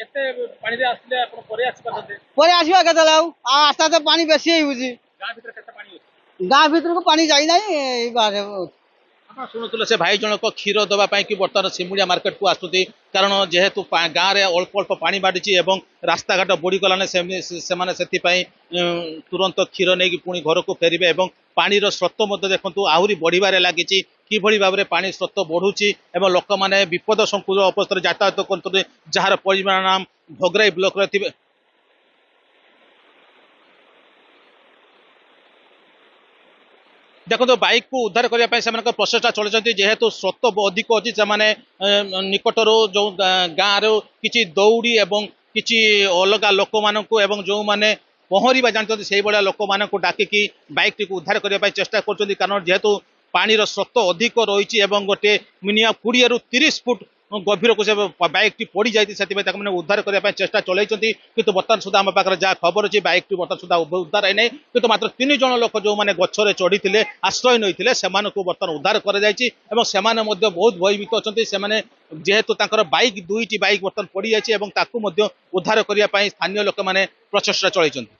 କେତେ ପାଣିରେ ଆସିଲେ ଆପଣ ପରେ ଆସିପାରନ୍ତି? ପରେ ଆସିବା କେତେବେଳେ ଆଉ ଆସ୍ତେ ଆସ୍ତେ ପାଣି ବେଶୀ ହେଉଛି। ଗାଁ ଭିତରେ କେତେ ପାଣି ଅଛି? ଗାଁ ଭିତରକୁ ପାଣି ଯାଇନାହିଁ ଏଇ ବାହାରେ ହଉଛି। ଆପଣ ଶୁଣୁଥିଲେ ସେ ଭାଇ ଜଣକ କ୍ଷୀର ଦେବା ପାଇଁ କି ବର୍ତ୍ତମାନ ସିମୁଳିଆ ମାର୍କେଟକୁ ଆସୁଛନ୍ତି, କାରଣ ଯେହେତୁ ଗାଁରେ ଅଳ୍ପ ଅଳ୍ପ ପାଣି ବାଢିଛି ଏବଂ ରାସ୍ତାଘାଟ ବୁଡ଼ିଗଲାଣି, ସେମାନେ ସେଥିପାଇଁ ତୁରନ୍ତ କ୍ଷୀର ନେଇକି ପୁଣି ଘରକୁ ଫେରିବେ ଏବଂ ପାଣିର ସ୍ରୋତ ମଧ୍ୟ ଦେଖନ୍ତୁ ଆହୁରି ବଢିବାରେ ଲାଗିଛି। କିଭଳି ଭାବରେ ପାଣି ସ୍ରୋତ ବଢୁଛି ଏବଂ ଲୋକମାନେ ବିପଦ ସଂକୁଳ ଅବସ୍ଥାରେ ଯାତାୟାତ କରୁଛନ୍ତି, ଯାହାର ପରିମାଣ ଭୋଗରାଇ ବ୍ଲକରେ ଥିବେ। देखो बाइक को उद्धार करने से प्रचेषा चलती, जेहेतु स्रोत अधिक अच्छी से निकटर जो गाँव रो कि दौड़ी एवं किसी अलग लोक मान जो मैंने पहरवा जानते से भाया लोक मान डाकिकी बाइक टी उद्धार करने चेष्टा कर, कारण जेहेतु पानी स्रोत अधिक रही गोटे मिनिमम 20 ରୁ 30 फुट गभीर को से बाइक टी पड़ जाती उद्धार करने चेष्टा चलती, किंतु बर्तमान सुधा आम पाखे जहाँ खबर अच्छी बाइक टी बर्तमान सुधा उद्धार है, किंतु मात्र 3 जन लोक जो मैंने गछरे चढ़ी आश्रय नहीं से बर्तमान उद्धार कर बहुत भयभीत अच्छा, जेहेतु बाइक 2टी बाइक बर्तमान पड़ जाए उद्धार करने स्थानीय लोक मैंने प्रचेषा चलती।